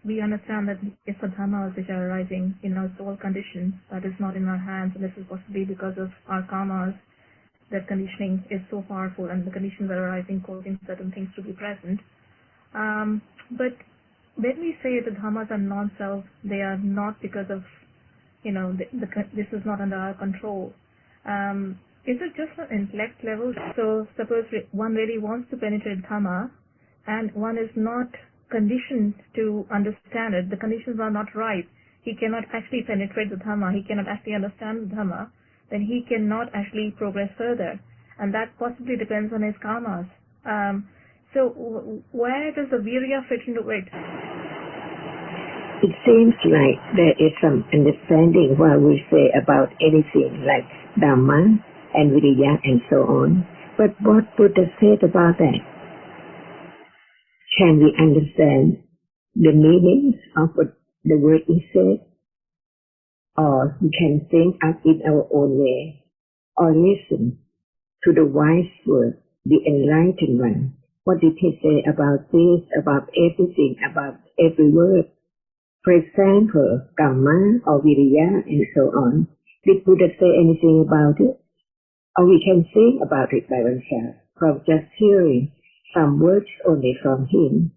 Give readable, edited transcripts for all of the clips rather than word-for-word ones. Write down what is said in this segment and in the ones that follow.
we understand that it's the dhammas which are arising in our soul conditions. That is not in our hands, and this is possibly because of our karmas. That conditioning is so powerful, and the conditions are arising causing certain things to be present. But when we say the dhammas are non-self, they are not because of, this is not under our control. Is it just an intellect level? So suppose one really wants to penetrate dhamma, and one is not conditioned to understand it. The conditions are not right. He cannot actually penetrate the dhamma. He cannot actually understand the dhamma. Then he cannot actually progress further. And that possibly depends on his karmas. So where does the virya fit into it? It seems like there is some understanding what we say about anything like Dhamma and Virya and so on. But what Buddha said about that? Can we understand the meaning of what the word is said? Or we can think up in our own way, or listen to the wise word, the enlightened one. What did he say about this, about everything, about every word? For example, Dhamma or Virya and so on. Did Buddha say anything about it? Or we can think about it by oneself from just hearing some words only from him.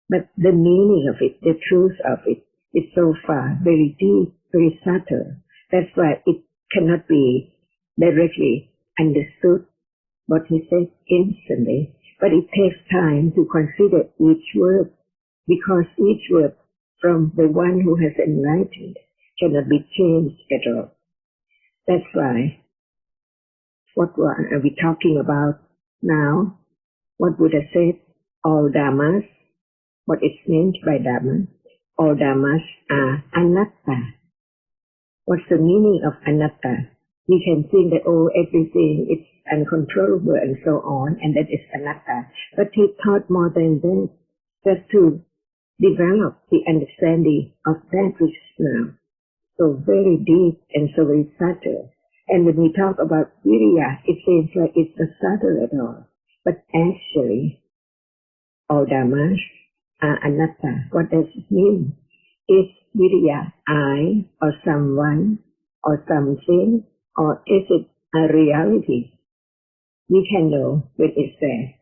But the meaning of it, the truth of it, is so far, very deep, very subtle. That's why it cannot be directly understood, what he said instantly. But it takes time to consider each word, because each word from the one who has enlightened cannot be changed at all. That's why, what are we talking about now? What Buddha said, all dhammas, what is meant by dhamma, all dhammas are anatta. What's the meaning of anatta? We can think that, everything is uncontrollable and so on, and that is anatta. But he taught more than that, just to develop the understanding of that which is now so very deep and so very subtle. And when we talk about virya, it seems like it's not subtle at all. But actually, all dhammas are anatta. What does it mean? Is virya I or someone or something, or is it a reality? We can know when it's there.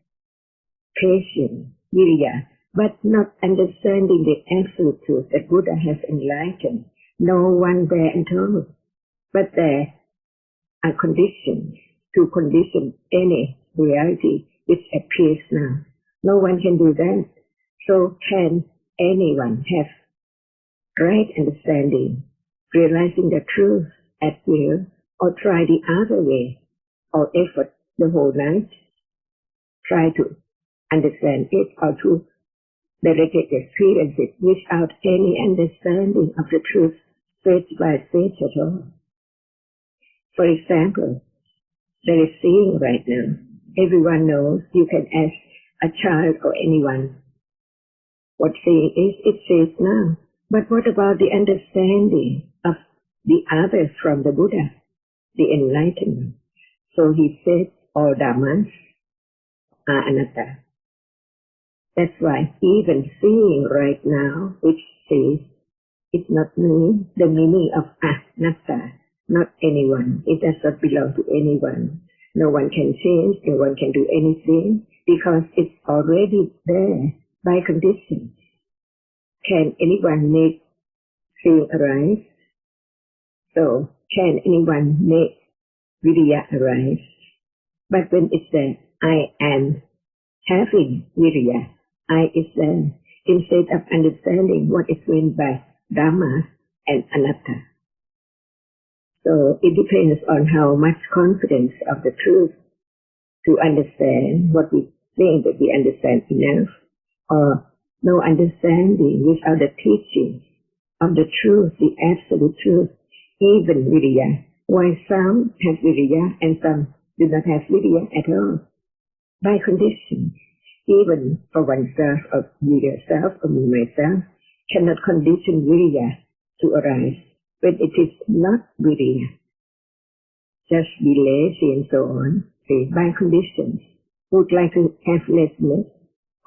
Patience, virya, but not understanding the absolute truth that Buddha has enlightened. No one there at all. But there are conditions to condition any reality which appears now. No one can do that. So can anyone have right understanding, realizing the truth at will, or try the other way, or effort the whole night, try to understand it or to directly experience it without any understanding of the truth stage by stage at all? For example, there is seeing right now. Everyone knows. You can ask a child or anyone what seeing is. It says now. But what about the understanding of the others from the Buddha, the enlightenment? So he said, all dhammas are anatta. That's why even seeing right now, which says it's not me, the meaning of anatta, not anyone. It does not belong to anyone. No one can change, no one can do anything, because it's already there by conditions. Can anyone make seeing arise? So, can anyone make virya arise? But when it's there, I am having virya. I is there, instead of understanding what is meant by Dhamma and Anatta. So it depends on how much confidence of the truth to understand what we think that we understand enough, or no understanding without the teaching of the truth, the absolute truth, even virya. Why some have virya and some do not have virya at all? By conditions. Even for oneself or me yourself or me myself cannot condition virya to arise when it is not virya. Just be lazy and so on, say by conditions. Would like to have laziness,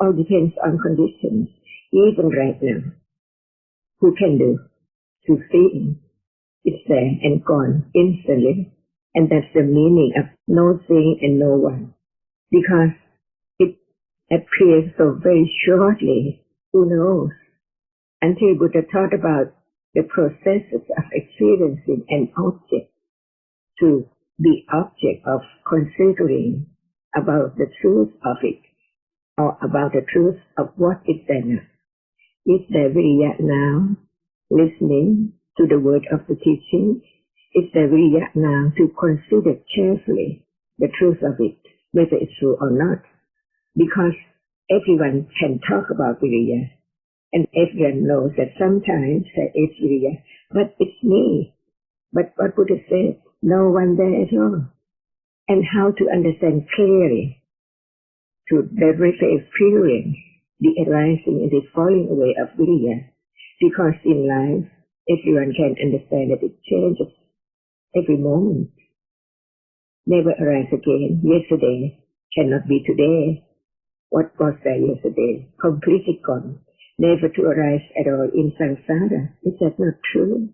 all depends on conditions. Even right now, who can do to seeing. It's there and gone instantly. And that's the meaning of no seeing and no one. Because it appears so very shortly, who knows? Until Buddha taught about the processes of experiencing an object to be object of considering about the truth of it, or about the truth of what is there now. Is there viriya now, listening to the word of the teaching? Is there viriya now to consider carefully the truth of it, whether it's true or not? Because everyone can talk about viriya, and everyone knows that sometimes there is viriya, but it's me. But what Buddha said, no one there at all. And how to understand clearly, to directly experience the arising and the falling away of viriya. Because in life, everyone can understand that it changes every moment. Never arise again. Yesterday cannot be today. What was there yesterday? Completely gone. Never to arise at all in samsara. Is that not true?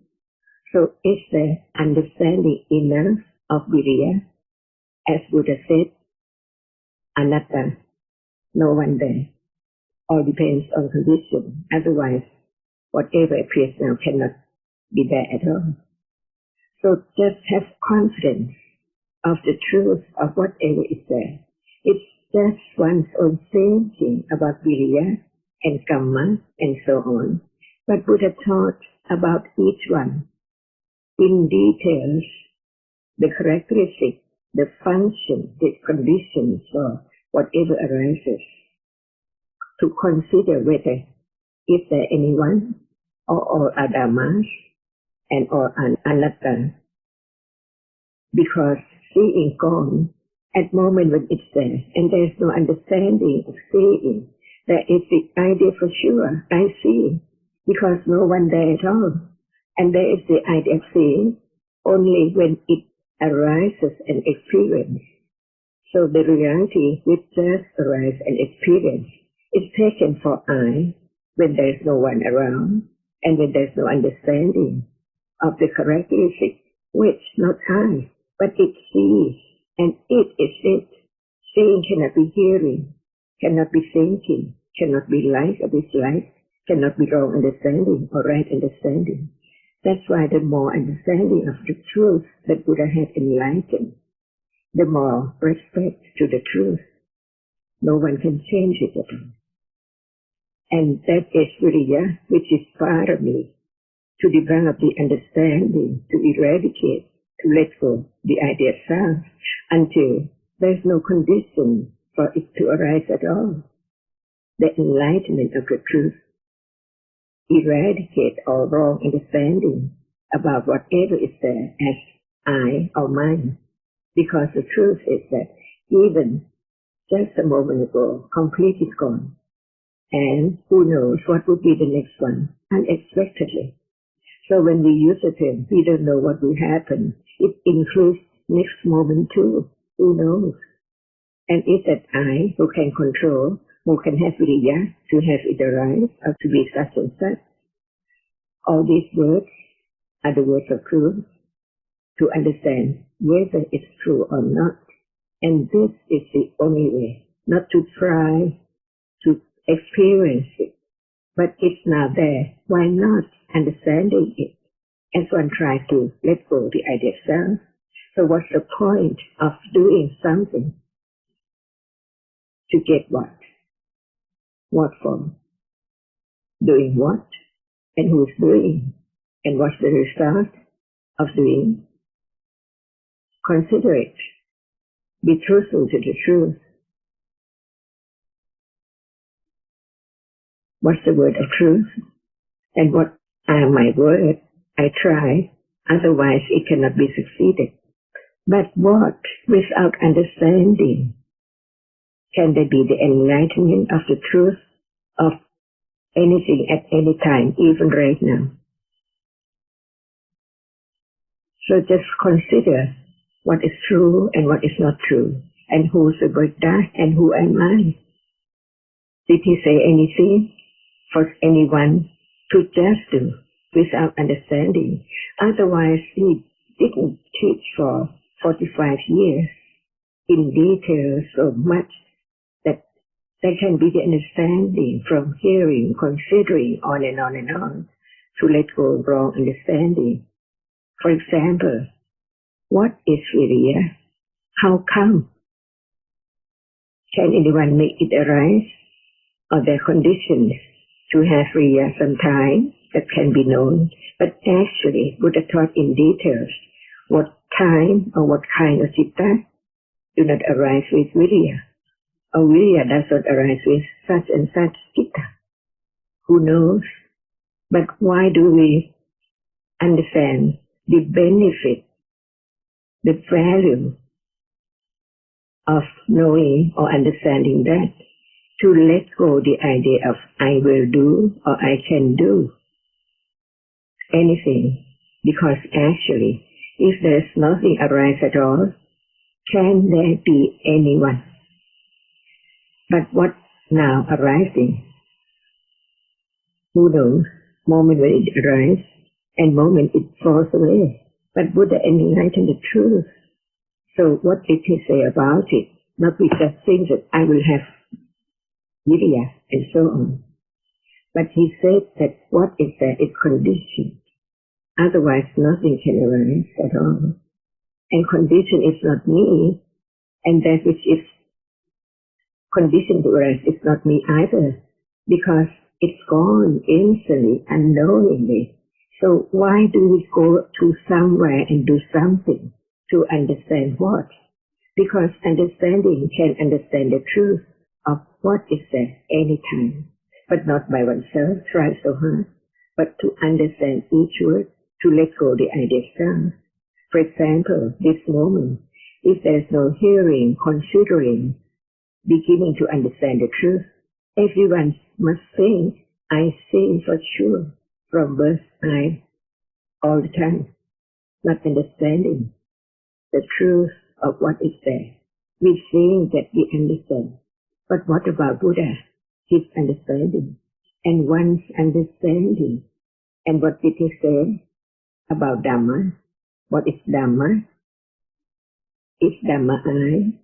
So is there understanding enough of viriya? As Buddha said, Anatta, no one there. All depends on condition. Otherwise, whatever appears now cannot be there at all. So just have confidence of the truth of whatever is there. It's just one's own thinking about viriya and kamma and so on. But Buddha taught about each one in details, the characteristics, the function, the conditions for whatever arises, to consider whether is there anyone or all are dhammas and all are anatta. Because seeing gone at moment when it's there and there's no understanding of seeing, there is the idea for sure, I see, because no one there at all. And there is the idea of seeing only when it arises and experience. So the reality which does arise and experience is taken for I when there is no one around and when there is no understanding of the characteristic which not I, but it sees, and it is it. Seeing cannot be hearing, cannot be thinking, cannot be like or dislike, cannot be wrong understanding or right understanding. That's why the more understanding of the truth that Buddha had enlightened, the more respect to the truth. No one can change it at all. And that is viriya, which is part of me, to develop the understanding, to eradicate, to let go the idea of self, until there's no condition for it to arise at all. The enlightenment of the truth eradicate all wrong understanding about whatever is there as I or mine. Because the truth is that even just a moment ago, completely gone. And who knows what would be the next one, unexpectedly. So when we use a term, we don't know what will happen. It includes next moment too. Who knows? And is that I who can control, who can have viriya to have it arise or to be such and such? All these words are the words of truth to understand whether it's true or not. And this is the only way, not to try to experience it, but it's now there. Why not understanding it? As one tries to let go of the idea of self. So what's the point of doing something to get what? What for? Doing what? And who's doing? And what's the result of doing? Consider it. Be truthful to the truth. What's the word of truth? And what are my words? I try, otherwise it cannot be succeeded. But what, without understanding, can there be the enlightenment of the truth of anything at any time, even right now? So just consider what is true and what is not true, and who is the Buddha and who am I? Did he say anything for anyone to just do without understanding. Otherwise, he didn't teach for 45 years in detail so much that there can be the understanding from hearing, considering, on and on and on, to let go of wrong understanding. For example, what is Viriya? How come? Can anyone make it arise? Are there conditions to have Viriya sometime that can be known? But actually, Buddha taught in details what time or what kind of citta do not arise with Viriya. Or Viriya does not arise with such and such citta. Who knows? But why do we understand the benefit, the value of knowing or understanding that? To let go the idea of I will do or I can do anything. Because actually, if there is nothing arise at all, can there be anyone? But what now arising? Who knows? Moment when it arises and moment it falls away. But Buddha enlightened the truth. So what did he say about it? Not we just think that I will have Viriya and so on. But he said that what is there is conditioned. Otherwise nothing can arise at all. And condition is not me, and that which is conditioned to arise is not me either, because it's gone instantly, unknowingly. So why do we go to somewhere and do something to understand what? Because understanding can understand the truth of what is there anytime, but not by oneself, try so hard, but to understand each word, to let go the idea down. For example, this moment, if there is no hearing, considering, beginning to understand the truth, everyone must think, I see for sure, from birth, I, all the time, not understanding the truth of what is there. We think that we understand. But what about Buddha? His understanding. And one's understanding. And what did he say about Dhamma? What is Dhamma? Is Dhamma I?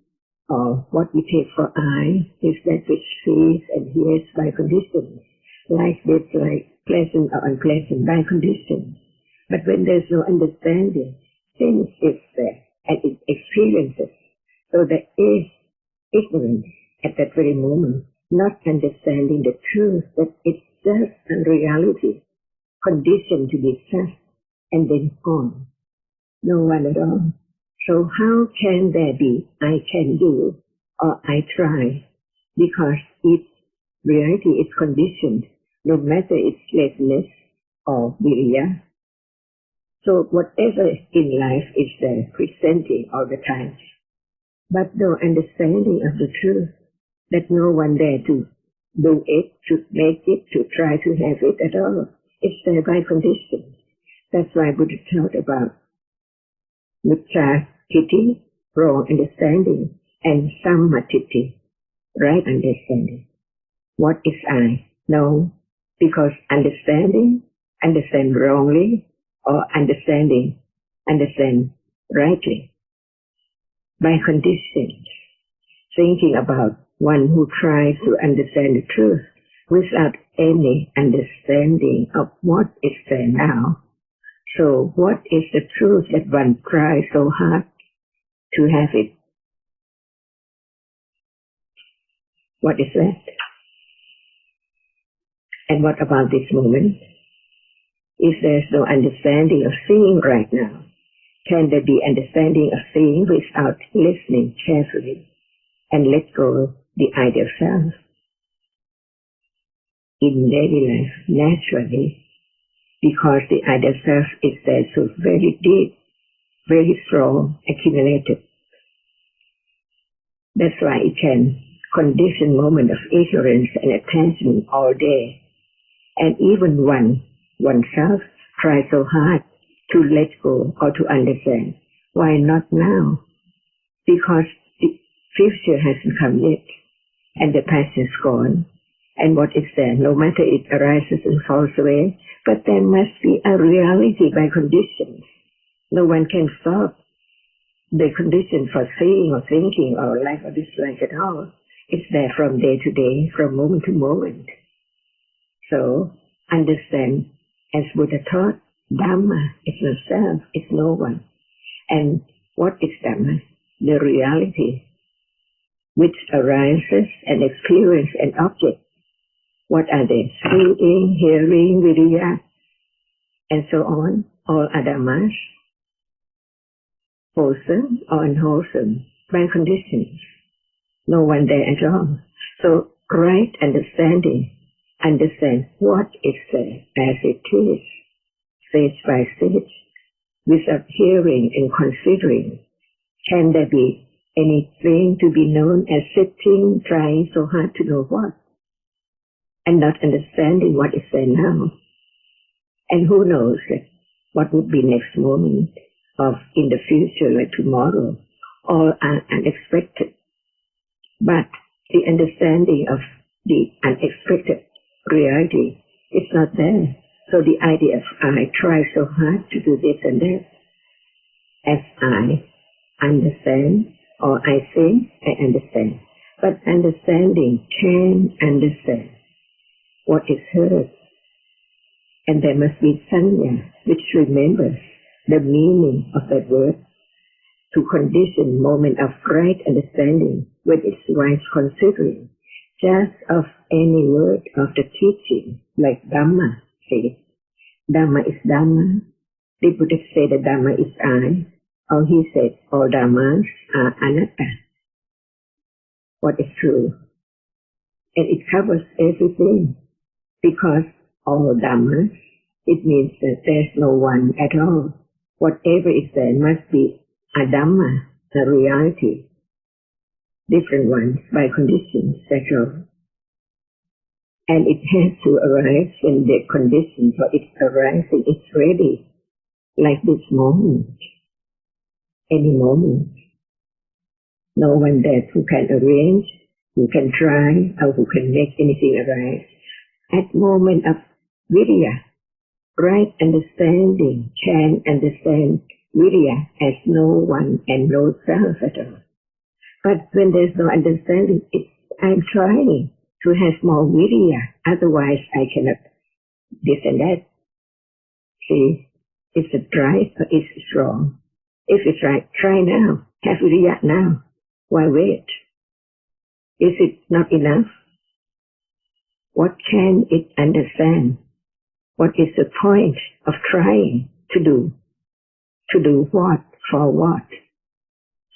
Or what we take for I is that which sees and hears by conditions. Like this, like pleasant or unpleasant by conditions. But when there's no understanding, things is there and it experiences. So there is ignorance at that very moment, not understanding the truth that it's just a reality, conditioned to be such, and then on. No one at all. So how can there be I can do or I try? Because its reality is conditioned, no matter its laziness or viriya. So whatever in life is there, presenting all the time, but no understanding of the truth, that no one there to do it, to make it, to try to have it at all. It's there by conditions. That's why Buddha taught about Micca-titi, wrong understanding, and Samma-titi, right understanding. What is I? No, because understand wrongly, or understand rightly. By conditions, thinking about one who tries to understand the truth without any understanding of what is there now. So what is the truth that one tries so hard to have it? What is that? And what about this moment? If there's no understanding of seeing right now, can there be understanding of seeing without listening carefully and let go the idea of self? In daily life, naturally, because the idea of self is there so very deep, very strong, accumulated. That's why it can condition moment of ignorance and attachment all day. And even oneself tries so hard to let go or to understand. Why not now? Because the future hasn't come yet, and the past is gone, And what is there, no matter it arises and falls away, but there must be a reality by conditions. No one can stop the condition for seeing or thinking or like or dislike at all. It's there from day to day, from moment to moment. So, understand, as Buddha taught, Dhamma is not self, it's no one. And what is Dhamma? The reality which arises and experience an object. What are they? Seeing, hearing, viriya, and so on. All are Dhammas, wholesome or unwholesome, by conditions. No one there at all. So, right understanding, understand what is there as it is, stage by stage, without hearing and considering. Can there be anything to be known as sitting, trying so hard to know what, and not understanding what is there now? And who knows what would be next moment of in the future, like tomorrow, all are unexpected. But the understanding of the unexpected reality is not there. So the idea of I try so hard to do this and that, as I understand or I think I understand. But understanding can understand what is heard. And there must be sanya, which remembers the meaning of that word, to condition moment of right understanding when it's wise considering, just of any word of the teaching, like Dhamma says. Dhamma is Dhamma. The Buddha said that Dhamma is I, or he said all Dhammas are Anatta. What is true? And it covers everything, because all Dhammas, it means that there's no one at all. Whatever is there must be a Dhamma, a reality, different ones by conditions, that's all. And it has to arise when the condition for its arising is ready, like this moment, any moment. No one there who can arrange, who can try, or who can make anything arise. At moment of viriya, right understanding can understand viriya as no one and no self at all. But when there's no understanding, I'm trying to have more viriya, otherwise I cannot this and that. See, is it right or is it wrong? If it's right, try now, have viriya now. Why wait? Is it not enough? What can it understand? What is the point of trying to do? To do what? For what?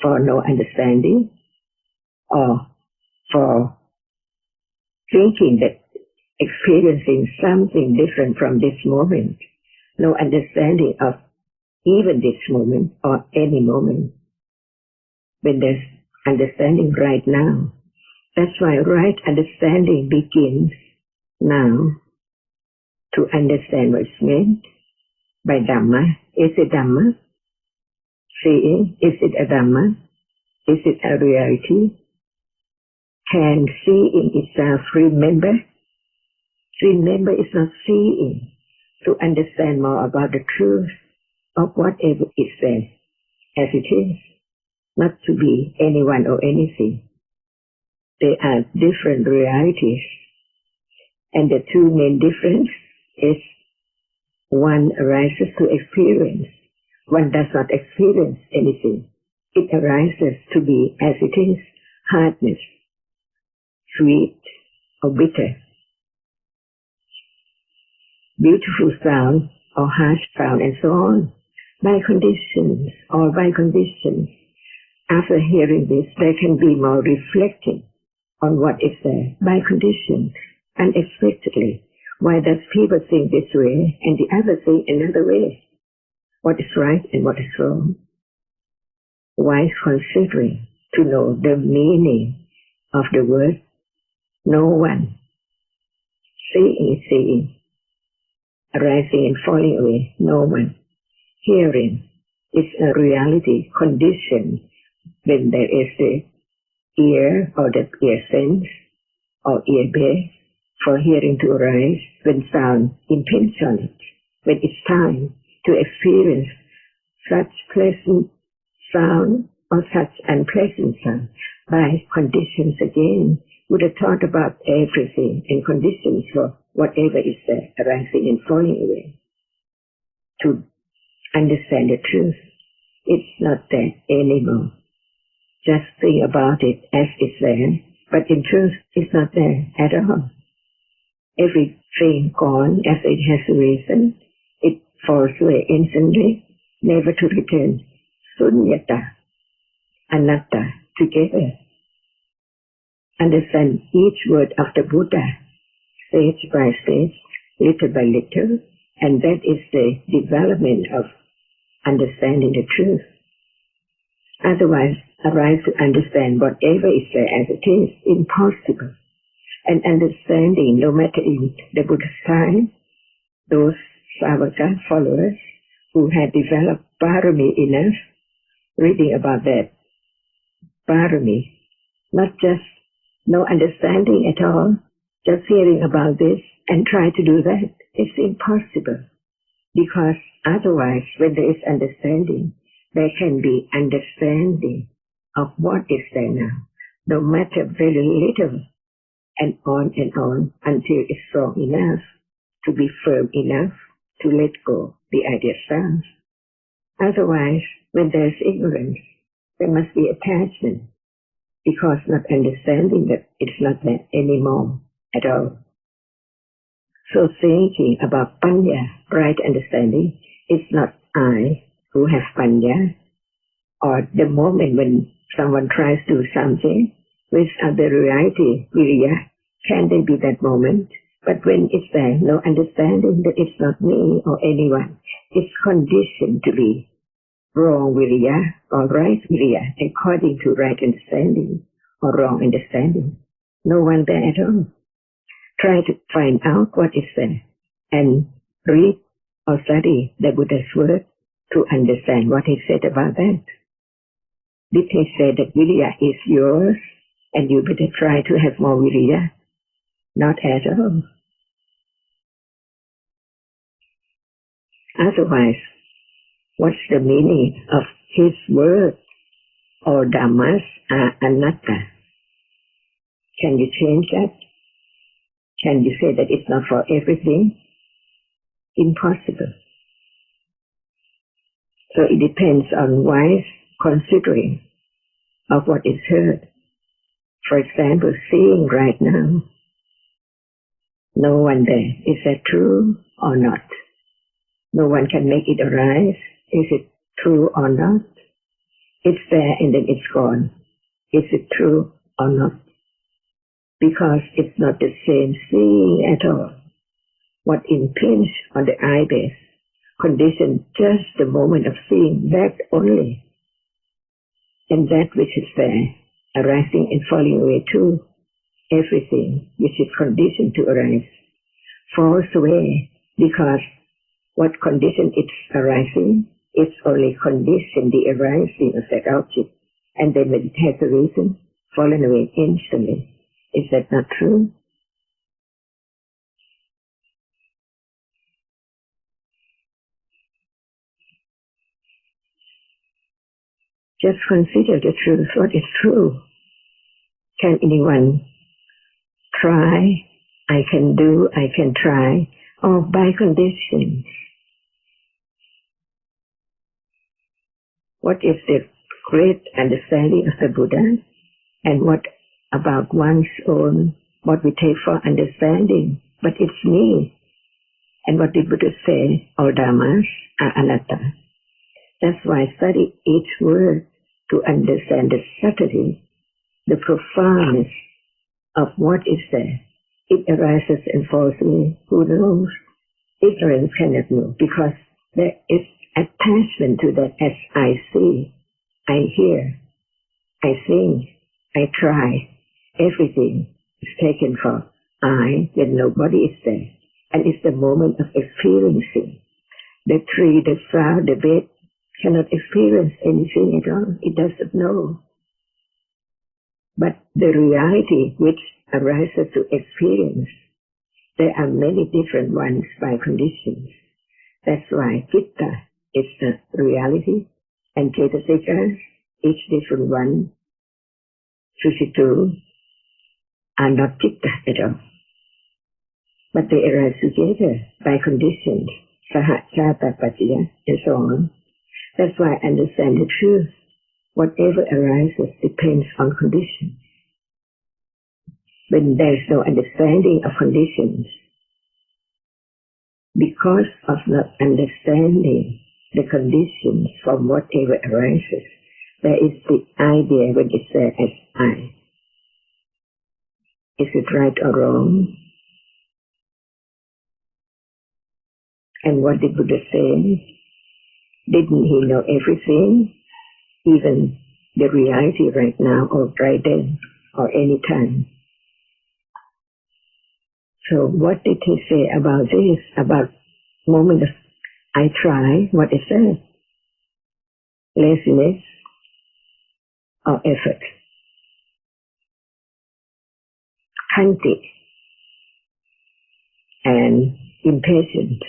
For no understanding? Or for thinking that experiencing something different from this moment? No understanding of even this moment or any moment. When there's understanding right now. That's why right understanding begins now. To understand what's meant by Dhamma. Is it Dhamma? Seeing, is it a Dhamma? Is it a reality? Can seeing itself remember? Remember is not seeing. To understand more about the truth of whatever is there, as it is, not to be anyone or anything. They are different realities. And the two main differences is one arises to experience. One does not experience anything. It arises to be as it is, hardness, sweet or bitter, beautiful sound or harsh sound, and so on. By conditions, or by conditions. After hearing this, there can be more reflecting on what is there by conditions, unexpectedly. Why does people think this way and the other think another way? What is right and what is wrong? Wise considering to know the meaning of the word. No one. Seeing is seeing. Arising and falling away. No one. Hearing is a reality conditioned when there is the ear or the ear sense or ear base for hearing to arise when sound impinges on it, when it's time to experience such pleasant sound or such unpleasant sound by conditions again. Buddha taught about everything and conditions for whatever is there, arising and falling away. To understand the truth, it's not there anymore. Just think about it as it's there, but in truth it's not there at all. Everything gone as it has a reason, it falls away instantly, never to return. Sunyata, Anatta, together. Understand each word of the Buddha, stage by stage, little by little, and that is the development of understanding the truth. Otherwise, arise to understand whatever is there as it is, impossible. And understanding, no matter in the Buddha's time, those Savaka followers who had developed Parami enough, reading about that Parami, not just no understanding at all, just hearing about this and try to do that, it's impossible. Because otherwise, when there is understanding, there can be understanding of what is there now, no matter very little, and on until it's strong enough to be firm enough to let go the idea stands. Otherwise, when there is ignorance, there must be attachment, because not understanding that it's not there anymore at all. So thinking about panya, right understanding, is not I who have panya, or the moment when someone tries to do something with other reality, viriya, can there be that moment? But when it's there, no understanding that it's not me or anyone, it's conditioned to be wrong viriya or right viriya, according to right understanding or wrong understanding. No one there at all. Try to find out what is there and read or study the Buddha's word to understand what he said about that. Did he say that viriya is yours and you better try to have more viriya? Not at all. Otherwise, what's the meaning of his word or Dhammas are Anatta? Can you change that? Can you say that it's not for everything? Impossible. So it depends on wise considering of what is heard. For example, seeing right now, no one there. Is that true or not? No one can make it arise. Is it true or not? It's there and then it's gone. Is it true or not? Because it's not the same seeing at all. What impinges on the eye base, condition just the moment of seeing, that only. And that which is there, arising and falling away too, everything which is conditioned to arise, falls away because what condition it's arising, it's only conditioned the arising of that object, and then when it has a reason, fallen away instantly. Is that not true? Just consider the truth. What is true? Can anyone try? I can do, I can try. Or by conditions. What is the great understanding of the Buddha? And what about one's own, what we take for understanding? But it's me. And what did Buddha say? All Dhammas are Anatta. That's why I study each word to understand the subtlety, the profoundness of what is there. It arises and falls away. Who knows? Ignorance cannot know, because there is attachment to that as I see, I hear, I think, I try. Everything is taken for I, when nobody is there. And it's the moment of experiencing. The tree, the flower, the bed cannot experience anything at all. It doesn't know. But the reality which arises to experience there are many different ones by conditions. That's why Chitta is the reality, and Cetasika, each different one, Sushitu, are not Chitta at all. But they arise together by conditions, Sahachata Pattaya, and so on. That's why I understand the truth. Whatever arises depends on conditions. When there is no understanding of conditions, because of not understanding the conditions from whatever arises, there is the idea when it's there as I. Is it right or wrong? And what did Buddha say? Didn't he know everything? Even the reality right now or right then or any time. So what did he say about this? About moment of I try, what is that? Laziness or effort? Hunting and impatient.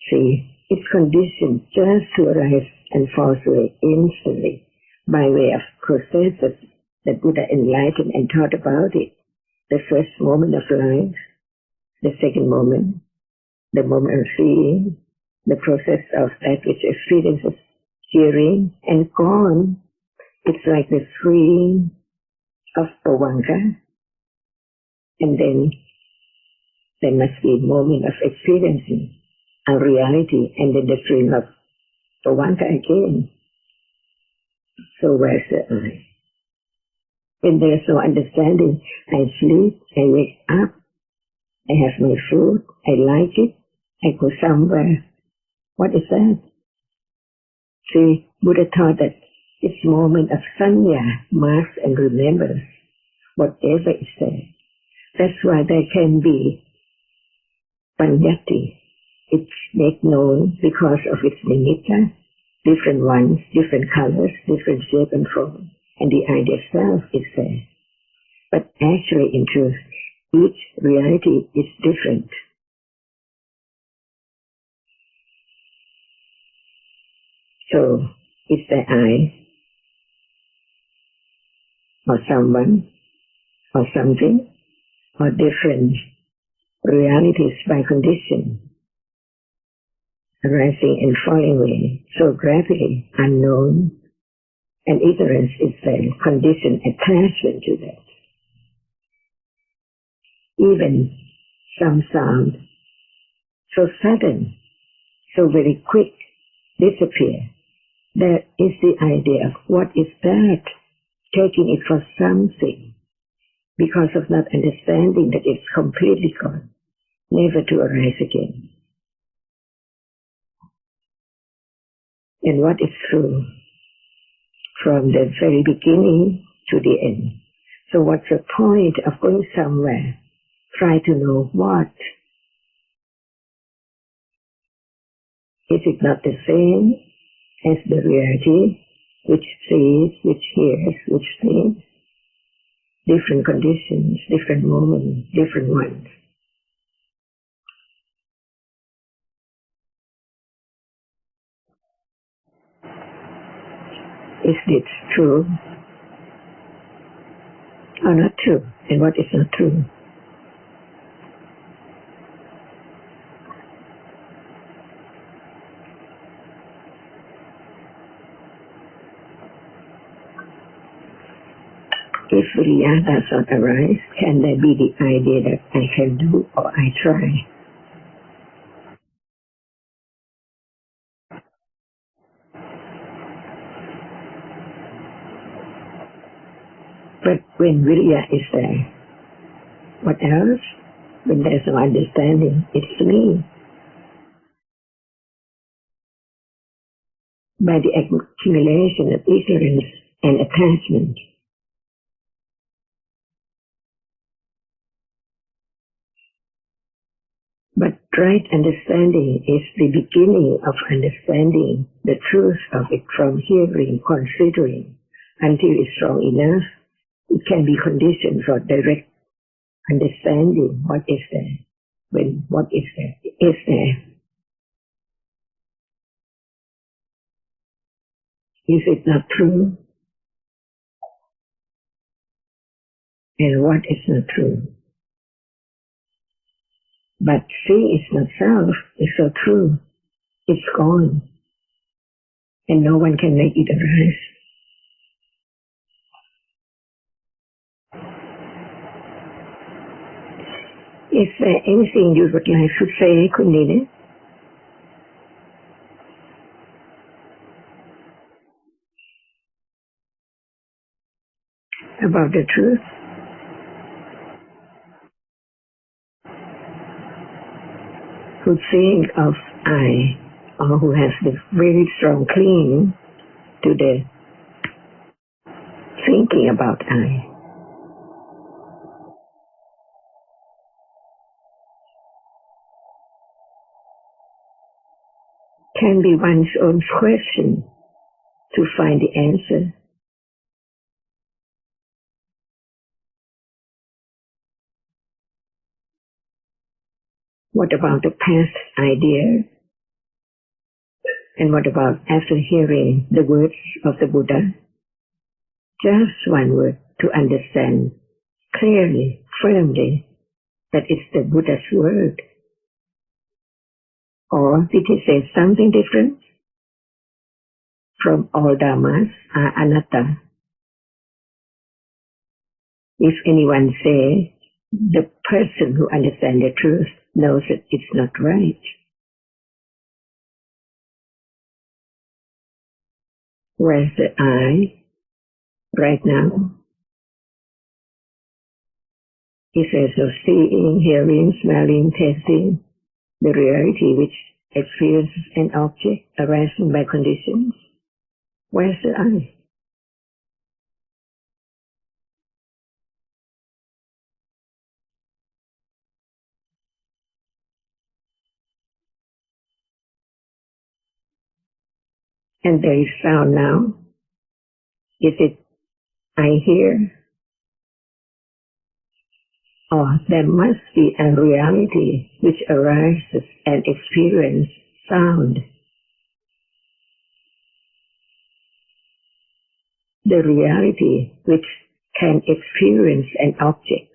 See, it's conditioned just to arise and fall away instantly by way of processes that Buddha enlightened and taught about it. The first moment of life, the second moment, the moment of seeing, the process of that which experiences hearing and gone. It's like the freeing of Pavanka, and then there must be a moment of experiencing a reality, and then the freeing of Pavanka again. So where's the I? When there is no understanding, I sleep, I wake up, I have my food, I like it, I go somewhere. What is that? See, Buddha taught that it's moment of sanya, marks and remembers whatever is there. That's why there can be panyati. It's made known because of its nimitta, different ones, different colors, different shape and form, and the idea itself is there. But actually, in truth, each reality is different. So, is there I, or someone, or something, or different realities by condition, arising and falling away so gradually, unknown, and ignorance is the conditioned attachment to that. Even some sound so sudden, so very quick, disappear. There is the idea of what is that, taking it for something, because of not understanding that it's completely gone, never to arise again. And what is true from the very beginning to the end. So what's the point of going somewhere? Try to know what. Is it not the same as the reality, which sees, which hears, which thinks? Different conditions, different moments, different ones. Is it true or not true? And what is not true? If Viriya does not arise, can there be the idea that I can do or I try? But when Viriya is there, what else? When there's no understanding, it's me. By the accumulation of ignorance and attachment. But right understanding is the beginning of understanding the truth of it from hearing, considering, until it's strong enough. It can be conditioned for direct understanding what is there, when what is there is there. Is it not true? And what is not true? But see is not self, it's so true. It's gone. And no one can make it arise. Is there anything you would like to say, Kunina, about the truth? Who think of I, or who has the very strong clinging to the thinking about I. Can be one's own question to find the answer. What about the past idea? And what about after hearing the words of the Buddha? Just one word to understand clearly, firmly, that it's the Buddha's word. Or did he say something different? From all Dhammas are Anatta. If anyone say, the person who understands the truth knows that it's not right. Where's the I right now? He says of seeing, hearing, smelling, tasting, the reality which experiences an object arising by conditions. Where's the I? And there is sound now. Is it I hear? Or there must be a reality which arises and experiences sound. The reality which can experience an object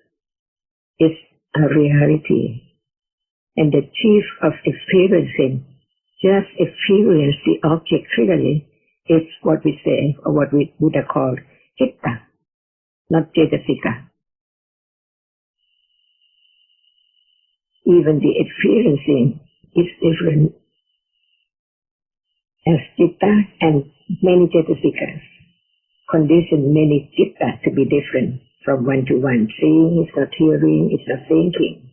is a reality. And the chief of experiencing, just experience the object clearly, is what we say, or what we Buddha called citta, not cetasika. Even the experiencing is different as citta and many cetasikas. Condition many citta to be different from one to one. Seeing is not hearing, it's not thinking.